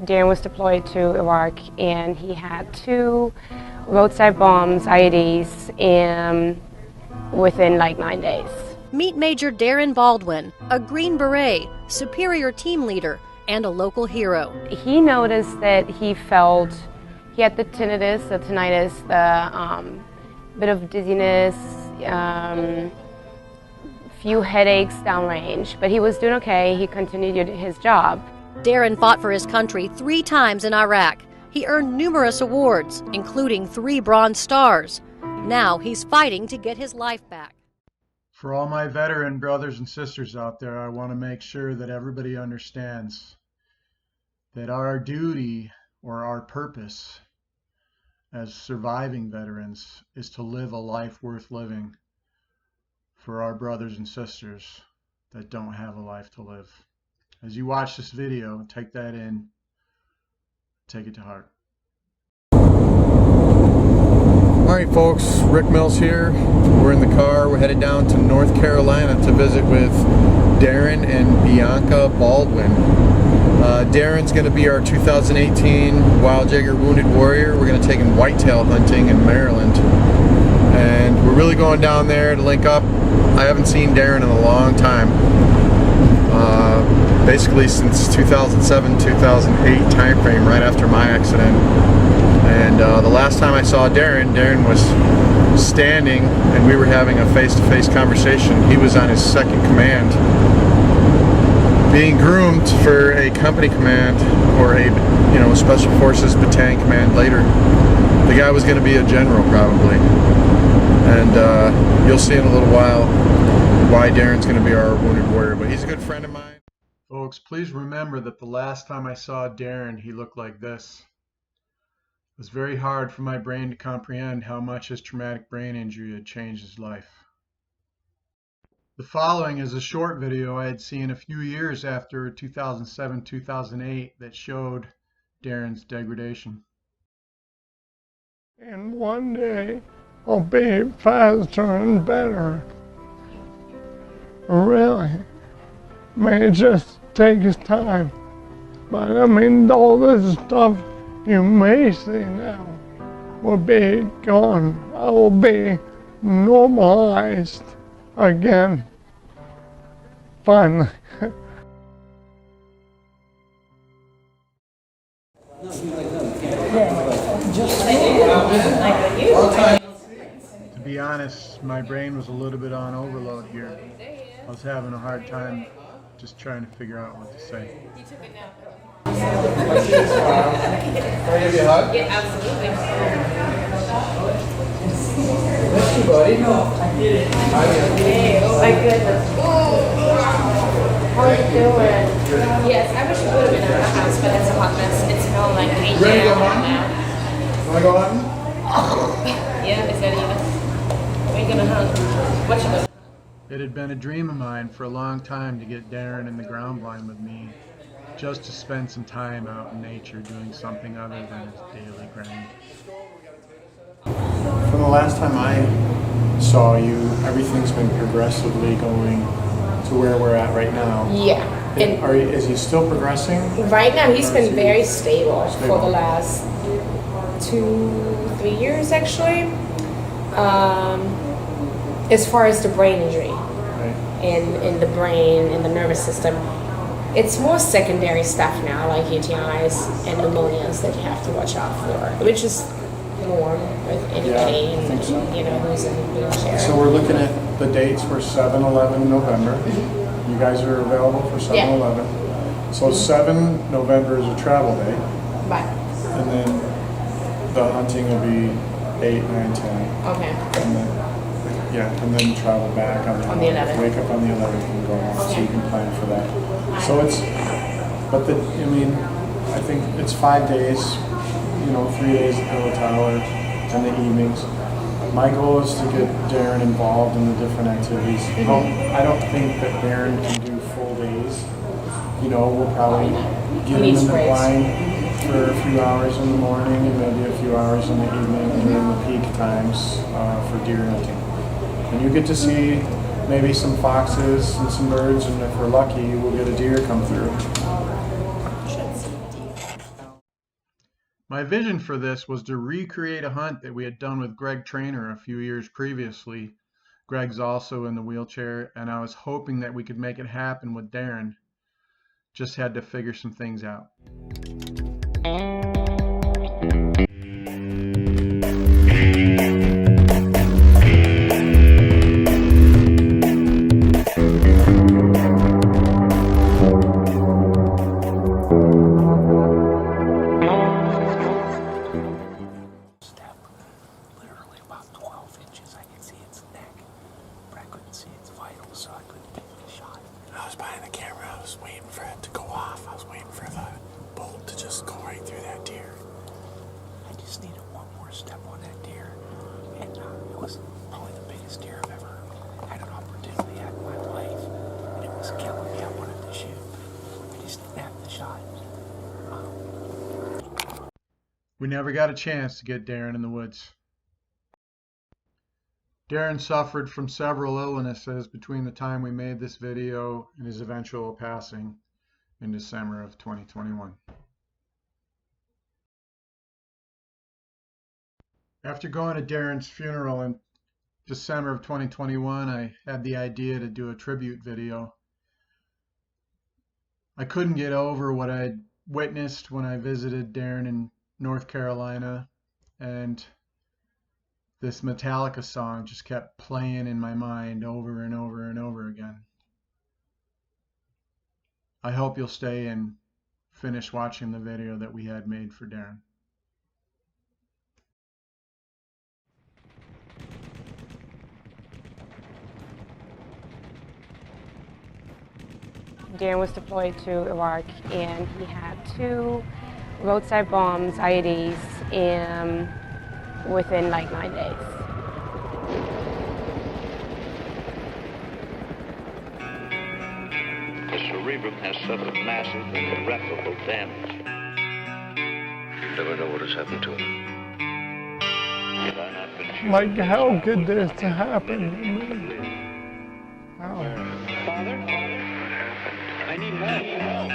Darren was deployed to Iraq, and he had 2 roadside bombs, IEDs, and within like 9 days. Meet Major Darren Baldwin, a Green Beret, superior team leader, and a local hero. He noticed that he had the tinnitus, the bit of dizziness, few headaches downrange, but he was doing okay. He continued his job. Darren fought for his country 3 times in Iraq. He earned numerous awards, including 3 Bronze Stars. Now he's fighting to get his life back. For all my veteran brothers and sisters out there, I want to make sure that everybody understands that our duty or our purpose as surviving veterans is to live a life worth living for our brothers and sisters that don't have a life to live. As you watch this video, take that in, take it to heart. Alright folks, Rick Mills here. We're in the car, we're headed down to North Carolina to visit with Darren and Bianca Baldwin. Darren's going to be our 2018 WILD Jaeger Wounded Warrior. We're going to take him whitetail hunting in Maryland. And we're really going down there to link up. I haven't seen Darren in a long time. Basically since 2007, 2008 time frame, right after my accident. And the last time I saw Darren was standing and we were having a face-to-face conversation. He was on his 2nd command, being groomed for a company command or a special forces battalion command later. The guy was going to be a general probably, and you'll see in a little while why Darren's going to be our wounded warrior, but he's a good friend of mine. Folks, please remember that the last time I saw Darren, he looked like this. It was very hard for my brain to comprehend how much his traumatic brain injury had changed his life. The following is a short video I had seen a few years after 2007-2008 that showed Darren's degradation. And one day I'll be faster and better. Really. May just take his time. But I mean, all this stuff you may see now will be gone. I will be normalized again. Finally. To be honest, my brain was a little bit on overload here. I was having a hard time just trying to figure out what to say. You took a nap. Can I give you a hug? Yeah, absolutely. Miss you, buddy. Hey, oh my goodness. How are you doing? Yes, I wish we would have been at the house, but it's a hot mess. It's smelling like paint Ready to go now. hunting? Want to go hunting? Yeah, is that even? What are you gonna hunt? What you gonna? It had been a dream of mine for a long time to get Darren in the ground blind with me, just to spend some time out in nature doing something other than his daily grind. From the last time I saw you, everything's been progressively going to where we're at right now. Yeah. And Is he still progressing? right now, he's been very stable for the last 2-3 years, actually. As far as the brain injury, Right. in the brain, in the nervous system, it's more secondary stuff now, like UTIs and pneumonias that you have to watch out for, which is norm with anybody, I think so. Who's in a wheelchair. So we're looking at the dates for 7/11 November. You guys are available for 7/11. So 7 November is a travel day, But and then the hunting will be 8, 9, 10. okay, And then, and then travel back on the 11th. Wake up on the 11th and go home, so Okay. you can plan for that. So I think it's 5 days, 3 days at the hotel in the evenings. My goal is to get Darren involved in the different activities. I don't think that Darren can do full days. We'll probably get him in the blind for a few hours in the morning and maybe a few hours in the evening during the peak times for deer hunting. And you get to see maybe some foxes and some birds, and if we're lucky, we'll get a deer come through. My vision for this was to recreate a hunt that we had done with Greg Trainer a few years previously. Greg's also in the wheelchair, and I was hoping that we could make it happen with Darren. Just had to figure some things out. We never got a chance to get Darren in the woods. Darren suffered from several illnesses between the time we made this video and his eventual passing in December of 2021. After going to Darren's funeral in December of 2021, I had the idea to do a tribute video. I couldn't get over what I'd witnessed when I visited Darren in North Carolina, and this Metallica song just kept playing in my mind over and over and over again. I hope you'll stay and finish watching the video that we had made for Darren. Darren was deployed to Iraq, and he had 2 roadside bombs, IEDs, within like 9 days. The cerebrum has suffered massive and irreparable damage. You never know what has happened to him. Have I not been sure? Like, how could this happen to me? How? Father? I need help.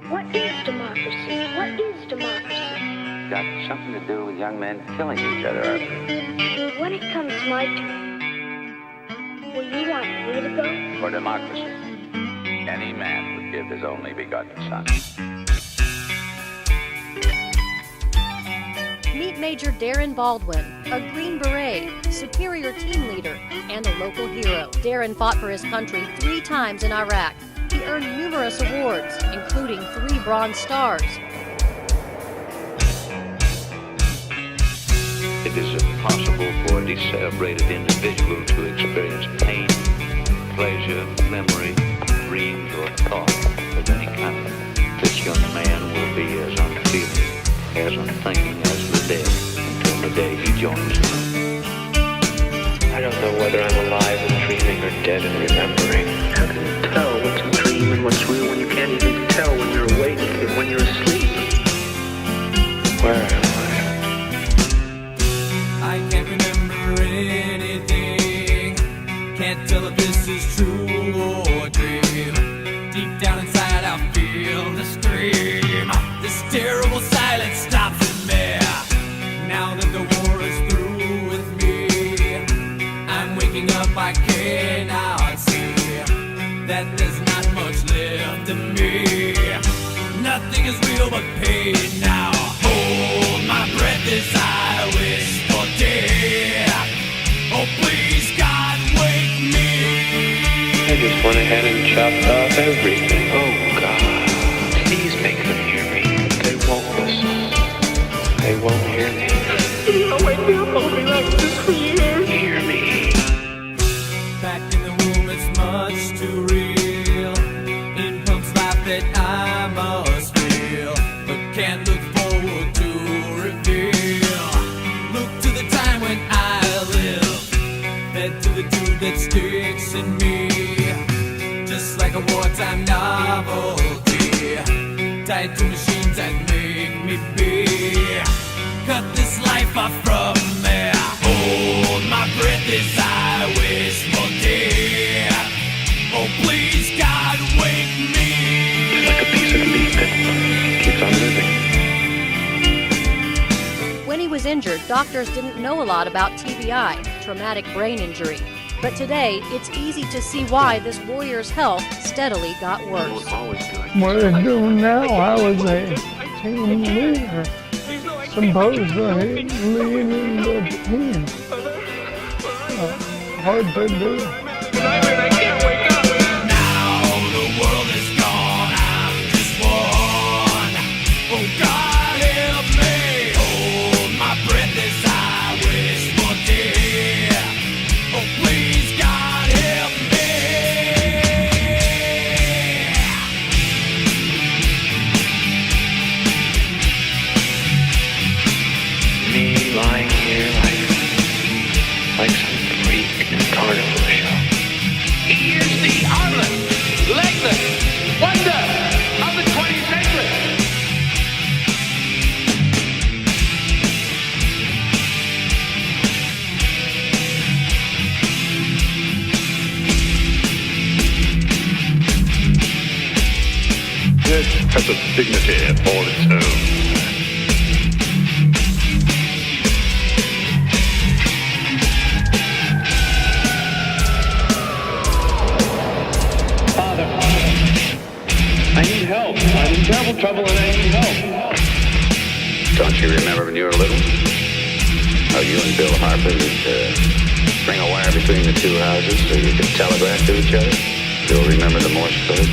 What is democracy? What is democracy? Got something to do with young men killing each other. When it comes my turn, will you want me to go? For democracy, any man would give his only begotten son. Meet Major Darren Baldwin, a Green Beret, superior team leader, and a local hero. Darren fought for his country 3 times in Iraq. He earned numerous awards, including 3 Bronze Stars. It is impossible for a decerebrated individual to experience pain, pleasure, memory, dreams, or thought of any kind. This young man will be as unfeeling, as unthinking as the dead until the day he joins them. I don't know whether I'm alive and dreaming or dead and remembering. How can you tell what's a dream and what's real when you can't even tell when you're awake and when you're asleep? Where am I? I can't remember anything. Can't tell if this is true or dream. Deep down inside I feel the scream. This terrible silence stops in me. Now that the war is through with me, I'm waking up, I cannot see that there's not much left of me. Nothing is real but pain now. Hold my breath as I wish for death. Oh please God, wake me. I just went ahead and chopped off everything. Oh God, please make them hear me. They won't listen. They won't hear me. I'll wake me up, I'll be like this for years. Hear me. Back in the room, it's much too real. In Punk's life that I must feel, but can't look forward to reveal. Look to the time when I lived, head to the dude that sticks in me, just like a wartime novelty, tied to machines that make me be. Cut this life off from me. Hold my breath as I wish for death. Oh please God, wake me. It's like a piece of meat that keeps on moving. was injured, doctors didn't know a lot about TBI, traumatic brain injury. But today, it's easy to see why this warrior's health steadily got worse. What I do now, I was a team leader, supposedly leading the team. Hard to do. Now the world is gone, I'm just one. Oh God help me, hold my breath as I wish for death. Oh please God help me. Me lying here like some freak in a carnival show. He is the armless, legless wonder of the 20th century. It has a dignity all its own. I need help. I'm in terrible trouble and I need help. Don't you remember when you were little? How you and Bill Harper would string a wire between the two houses so you could telegraph to each other? Still remember the Morse code?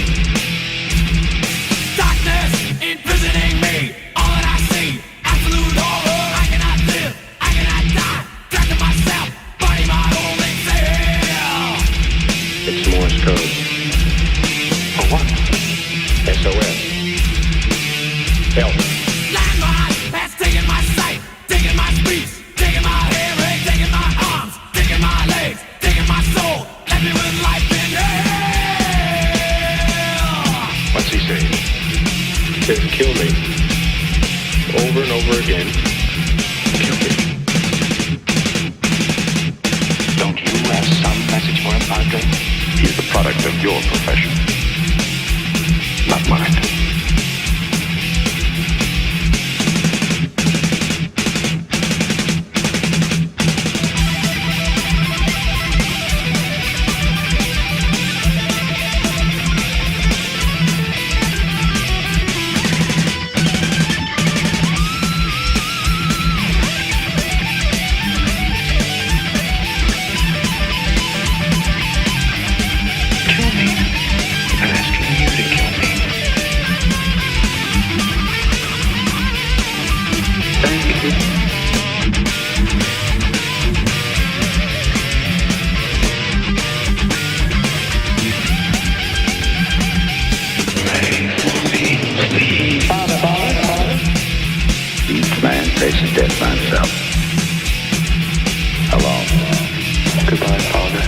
Darkness imprisoning me, all that I see, absolute horror. I cannot live, I cannot die, trapped in myself, fighting my only fear. It's Morse code. For what? SOS. Help. Landmine has taken my sight, taken my speech, taken my hearing, taken my arms, taken my legs, taken my soul, left me with life in hell. What's he saying? He says kill me. Over and over again. Kill me. Don't you have some message for him, Padre? He's the product of your profession, not mine. Kill me. I'm asking you to kill me. Thank you. Each man faces death by himself. Alone. Goodbye, Father.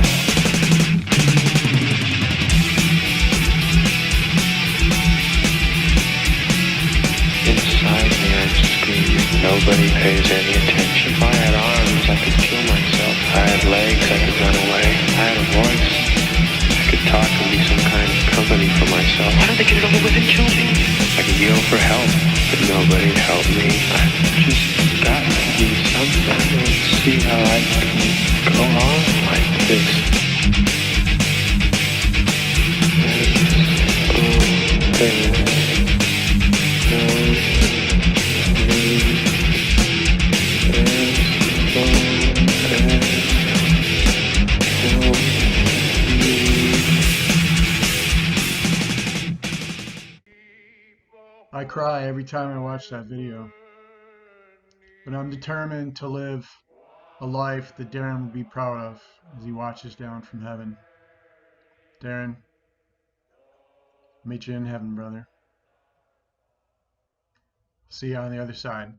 Inside me, I'm screaming. Nobody pays any attention. If I had arms, I could kill myself. If I had legs, I could run away. If I had a voice, I could talk and be some kind of company for myself. Why don't they get it over with and kill me? I could yell for help, but nobody'd help me. I've just got to do something. I don't see how I can go on like this. I cry every time I watch that video. But I'm determined to live a life that Darren will be proud of as he watches down from heaven. Darren, meet you in heaven, brother. See you on the other side.